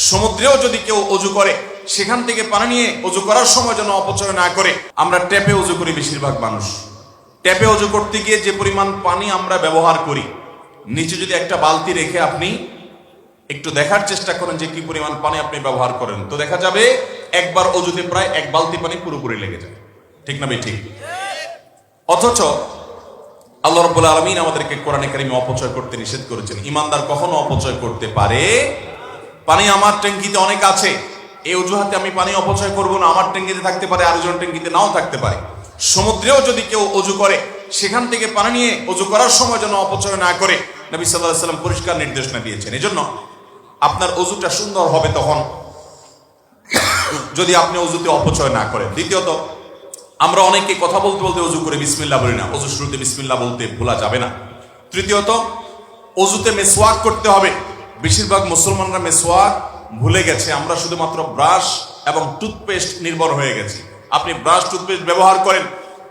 সমুদ্রেও যদি কেউ অজু করে সেখান থেকে পানি নিয়ে অজু করার সময় যেন অপচয় না করে। আমরা ট্যাপে অজু করি, বেশিরভাগ মানুষ ট্যাপে অজু করতে গিয়ে যে পরিমাণ পানি আমরা ব্যবহার করি, নিচে যদি একটা বালতি রেখে আপনি একটু দেখার চেষ্টা করেন যে কি পরিমাণ পানি আপনি ব্যবহার করেন, তো দেখা যাবে একবার অজুতে প্রায় এক বালতি পানি পুরোপুরি লেগে যায়। ঠিক না ঠিক? অথচ আল্লাহ রাব্বুল আলামিন আমাদেরকে কোরআনে কারিমে অপচয় করতে নিষেধ করেছেন। ইমানদার কখনো অপচয় করতে পারে? পানি আমার ট্যাঙ্কিতে অনেক আছে, এই অজুহাতে আমি পানি অপচয় করব না। আমার ট্যাঙ্কিতে থাকতে পারে, আরেকজন ট্যাঙ্কিতে নাও থাকতে পারে। সমুদ্রেও যদি কেউ অজু করে সেখান থেকে পানি নিয়ে অজু করার সময় যেন অপচয় না করে, নবী সাল্লাল্লাহু আলাইহি ওয়াসাল্লাম পরিষ্কার নির্দেশনা দিয়েছেন। এজন্য আপনার অজুটা সুন্দর হবে তখন যদি আপনি অজুতে অপচয় না করেন। দ্বিতীয়ত, আমরা অনেকে কথা বলতে বলতে অজু করে বিসমিল্লাহ বলি না, অজু শুরুতে বিসমিল্লাহ বলতে ভোলা যাবে না। তৃতীয়ত, অজুতে মেসওয়াক করতে হবে। বেশিরভাগ মুসলমানরা মেসওয়াক ভুলে গেছে, আমরা শুধুমাত্র ব্রাশ এবং টুথপেস্ট নির্ভর হয়ে গেছি। আপনি ব্রাশ টুথপেস্ট ব্যবহার করেন,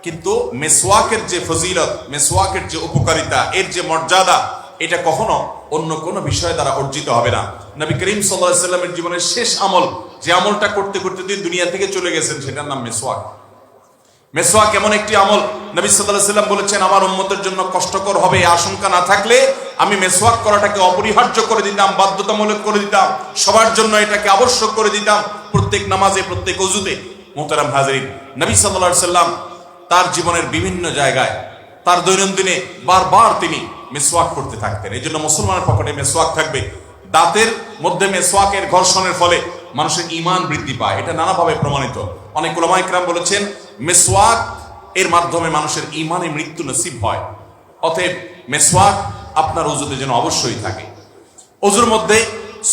কিন্তু মেসওয়াকের যে ফজিলত, মেসওয়াকের যে উপকারিতা, এর যে মর্যাদা, এটা কখনো অন্য কোনো বিষয় দ্বারা অর্জিত হবে না। নবী করিম সাল্লাল্লাহু আলাইহি ওয়াসাল্লামের জীবনের শেষ আমল, যে আমলটা করতে করতে তিনি দুনিয়া থেকে চলে গেছেন, সেটার নাম মেসওয়াক। মেসওয়াক এমন একটি আমল, নবী সাল্লাল্লাহু আলাইহি ওয়াসাল্লাম বলেছেন, আমার উম্মতের জন্য কষ্টকর হবে এই আশঙ্কা না থাকলে আমি মেসওয়াক করাটাকে অপরিহার্য করে দিতাম, বাধ্যতামূলক করে দিতাম, সবার জন্য এটাকে আবশ্যক করে দিতাম, প্রত্যেক নামাজে, প্রত্যেক ওযুতে। মুহতারাম হাজিরিন, নবী সাল্লাল্লাহু আলাইহি ওয়াসাল্লাম তার জীবনের বিভিন্ন জায়গায়, তার দৈনন্দিনে বারবার তিনি মেসওয়াক করতে থাকতেন। এই জন্য মুসলমানের পকেটে মেসওয়াক থাকবে। দাঁতের মধ্যে মেসওয়াকের ঘর্ষণের ফলে মানুষের ঈমান বৃদ্ধি পায়, এটা নানাভাবে প্রমাণিত। অনেক উলামা ইকরাম বলেছেন মেসওয়াক এর মাধ্যমে মানুষের ঈমানে মৃত্যু নসিব হয়। অতএব মেসওয়াক আপনার ওযুতে যেন অবশ্যই থাকে। ওযুর মধ্যে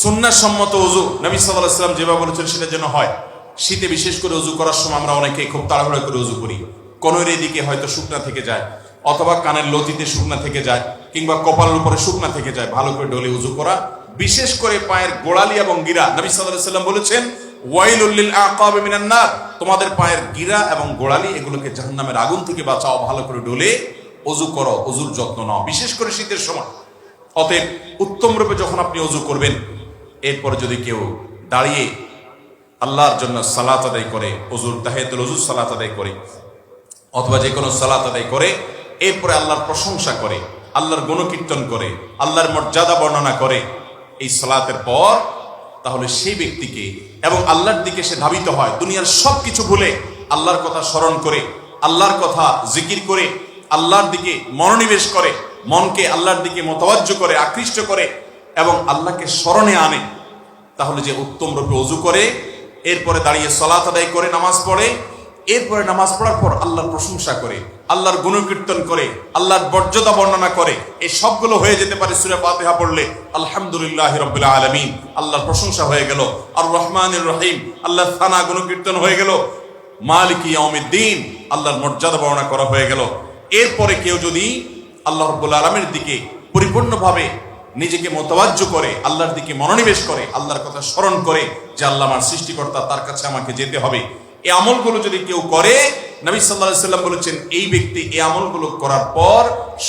সুন্নাহ সম্মত ওযু নবী সাল্লাল্লাহু আলাইহি ওয়াসাল্লাম যেভাবে বলেছেন সেটা যেন হয়। শীতে বিশেষ করে ওযু করার সময় আমরা অনেকে খুব তাড়াহুড়া করে ওযু করি। কোনের এদিকে হয়তো শুকনা থেকে যায়, অথবা কানের লতিতে শুকনা থেকে যায়, কিংবা কপালের উপরে শুকনা থেকে যায়। ভালো করে ডলে ওযু করা, বিশেষ করে পায়ের গোড়ালি এবং গিরা। নবী সাল্লাল্লাহু আলাইহি ওয়াসাল্লাম বলেছেন ওয়াইলুল লিল আকাব মিনান নার, তোমাদের পায়ের গিরা এবং গোড়ালি এগুলোকে জাহান্নামের আগুন থেকে বাঁচাও। ভালো করে ডলে ওযু করো, ওযুর যত্ন নাও, বিশেষ করে শীতের সময়। অতএব উত্তম রূপে যখন আপনি ওযু করবেন, এরপর যদি কেউ দাঁড়িয়ে আল্লাহর জন্য সালাত আদায় করে, ওযুর তাহিয়াতুল ওযু সালাত আদায় করে, অথবা যে কোনো সালাত আদায় করে, এরপরে আল্লাহর প্রশংসা করে, আল্লাহর গুণকীর্তন করে, আল্লাহর মর্যাদা বর্ণনা করে এই সালাতের পর, তাহলে সেই ব্যক্তিকে এবং আল্লাহর দিকে সে ধাবিত হয়, দুনিয়ার সব কিছু ভুলে আল্লাহর কথা স্মরণ করে, আল্লাহর কথা জিকির করে, আল্লাহর দিকে মনোনিবেশ করে, মনকে আল্লাহর দিকে মোতাওয়াজ্জহ করে, আকৃষ্ট করে এবং আল্লাহকে স্মরণে আনে। তাহলে যে উত্তম রূপে ওযু করে, এরপরে দাঁড়িয়ে সালাত আদায় করে, নামাজ পড়ে, এরপরে নামাজ পড়ার পর আল্লাহর প্রশংসা করে, আল্লাহর গুণকীর্তন করে, আল্লাহর মর্যাদা বর্ণনা করে, এই সবগুলো হয়ে যেতে পারে সূরা ফাতিহা পড়লে। আলহামদুলিল্লাহি রাব্বিল আলামিন, আল্লাহর প্রশংসা হয়ে গেল। আর রহমানির রহিম, আল্লাহর থানা গুণকীর্তন হয়ে গেল। মালিকি ইয়াউমিদ্দিন, আল্লাহর মর্যাদা বর্ণনা করা হয়ে গেল। এরপরে কেউ যদি আল্লাহ রাব্বুল আলামিনের দিকে পরিপূর্ণভাবে নিজেকে মোতাওয়াজ্জহ করে, আল্লাহর দিকে মনোনিবেশ করে, আল্লাহর কথা স্মরণ করে যে আল্লাহ আমার সৃষ্টিকর্তা, তার কাছে আমাকে যেতে হবে, এই আমলগুলো যদি কেউ করে, নবী সাল্লাল্লাহু আলাইহি ওয়াসাল্লাম বলেছেন এই ব্যক্তি এই আমলগুলো করার পর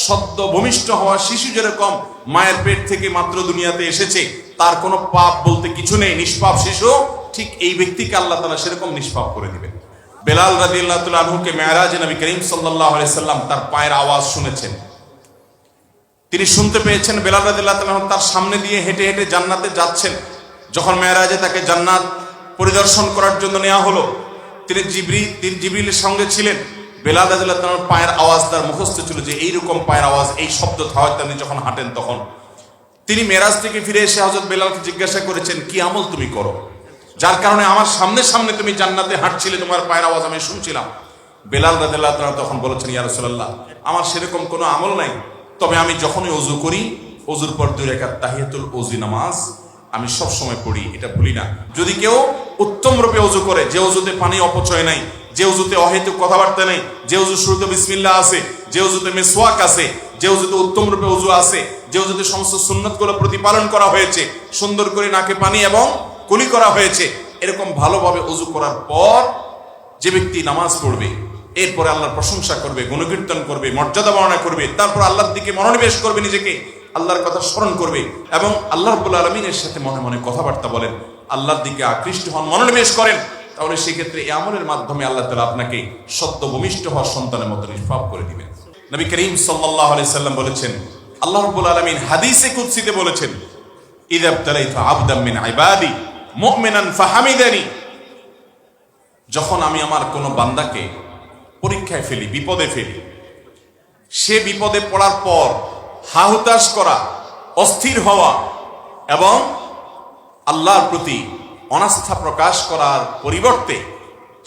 সদ্য ভূমিষ্ঠ হওয়া শিশু যেরকম মায়ের পেট থেকে মাত্র দুনিয়াতে এসেছে, তার কোনো পাপ বলতে কিছু নেই, নিষ্পাপ শিশু, ঠিক এই ব্যক্তিকে আল্লাহ তাআলা সেরকম নিষ্পাপ করে দিবেন। বেলাল রাদিয়াল্লাহু তাআলা আনহুকে মেরাজে নবী করিম সাল্লাল্লাহু আলাইহি ওয়াসাল্লাম তার পায়ের আওয়াজ শুনেছেন। তিনি শুনতে পেয়েছেন বেলাল রাদিয়াল্লাহু তাআলা তার সামনে দিয়ে হেঁটে হেঁটে জান্নাতে যাচ্ছেন। যখন মেরাজে তাকে জান্নাত পরিদর্শন করার জন্য নেওয়া হলো, তিনি জিবরিলের সঙ্গে ছিলেন। বেলাল রাদিয়াল্লাহু তাআলার পায়ের আওয়াজ তার মুখস্থ ছিল যে এইরকম পায়ের আওয়াজ, এই শব্দ তিনি যখন হাঁটেন তখন। তিনি মেরাজ থেকে ফিরে এসে হযরত বেলালকে জিজ্ঞাসা করেছেন, কি আমল তুমি করো যার কারণে আমার সামনে সামনে তুমি জান্নাতে হাঁটছিলে, তোমার পায়ের আওয়াজ আমি শুনছিলাম? বেলাল রাদিয়াল্লাহু তাআলা তখন বলেছেন, ইয়া রাসূলুল্লাহ, আমার সেরকম কোনো আমল নাই, তবে আমি যখনই ওযু করি, ওযুর পর 2 রাকাত তাহিয়াতুল ওযু নামাজ আমি সব সময় পড়ি, এটা ভুলি না। যদি কেউ উত্তম রূপে ওযু করে, যে ওযুতে পানি অপচয় নাই, যে ওযুতে অহেতুক কথাবার্তা নেই, যে ওযুর শুরুতে বিসমিল্লাহ আছে, যে ওযুতে মিসওয়াক আছে, যে ওযুতে উত্তম রূপে ওযু আছে, যে ওযুতে সমস্ত সুন্নাতগুলো প্রতিপালন করা হয়েছে, সুন্দর করে নাকে পানি এবং কুলি করা হয়েছে, এরকম ভালোভাবে ওযু করার পর যে ব্যক্তি নামাজ পড়বে, এরপরে আল্লাহর প্রশংসা করবে, গুণকীর্তন করবে, মর্যাদা বর্ণনা করবে, তারপর আল্লাহর দিকে মনোনিবেশ করবে, নিজেকে আল্লাহর কথা স্মরণ করবে এবং আল্লাহ রাব্বুল আলামিনের সাথে মনে মনে কথাবার্তা বলেন, আল্লাহর দিকে আকৃষ্ট হন, মনোনিবেশ করেন, তাহলে সেক্ষেত্রে এই আমলের মাধ্যমে আল্লাহ তাআলা আপনাকে সদ্য ভূমিষ্ঠ হওয়ার সন্তানের মতো নিষ্পাপ করে দিবেন। নবী করিম সাল্লাল্লাহু আলাইহি সাল্লাম বলেছেন, আল্লাহ রাব্বুল আলামিন হাদিসে কুদসিতে বলেছেন, ইযা ইবতালাইতু আবদাম মিন ইবাদি মুমিনান ফাহামিদানি, যখন আমি আমার কোন বান্দাকে পরীক্ষায় ফেলি, বিপদে ফেলি, সে বিপদে পড়ার পর হাহুতাশ করা, অস্থির হওয়া এবং আল্লাহর প্রতি অনাস্থা প্রকাশ করার পরিবর্তে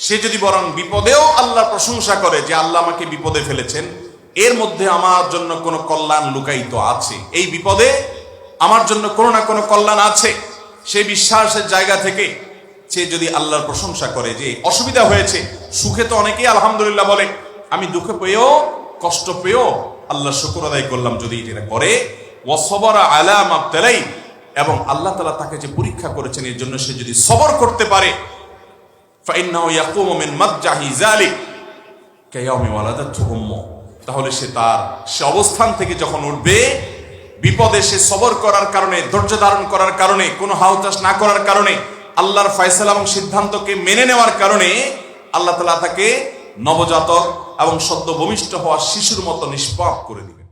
সে যদি বরং বিপদেও আল্লাহর প্রশংসা করে যে আল্লাহ আমাকে বিপদে ফেলেছেন, এর মধ্যে আমার জন্য কোনো কল্যাণ লুকায়িত আছে, এই বিপদে আমার জন্য কোনো না কোনো কল্যাণ আছে, সেই বিশ্বাসের জায়গা থেকে সে যদি আল্লাহর প্রশংসা করে যে অসুবিধা হয়েছে, সুখে তো অনেকেই আলহামদুলিল্লাহ বলে, আমি দুঃখে পেয়েও কষ্ট পেয়েও আল্লাহর শুকর আদায় করলাম, যদি এটা করে ওয়াসবারা আলা মা ইবতালাই, এবং আল্লাহ তাআলা তাকে যে পরীক্ষা করেছেন এর জন্য সে যদি সবর করতে পারে, ফাইন্নাহু ইয়াকুমু মিন মাদজাহি যালিক কায়াউমি ওয়ালাদাতহু উম্মু, তাহলে সে অবস্থান থেকে যখন উঠবে, বিপদে সে সবর করার কারণে, ধৈর্য ধারণ করার কারণে, কোনো হাউতাশ না করার কারণে, আল্লাহর ফয়সালা এবং সিদ্ধান্তকে মেনে নেওয়ার কারণে আল্লাহ তাআলা তাকে নবজাতক এবং সদ্য ভূমিষ্ঠ হওয়া শিশুর মতো নিষ্পাপ করে দিবেন।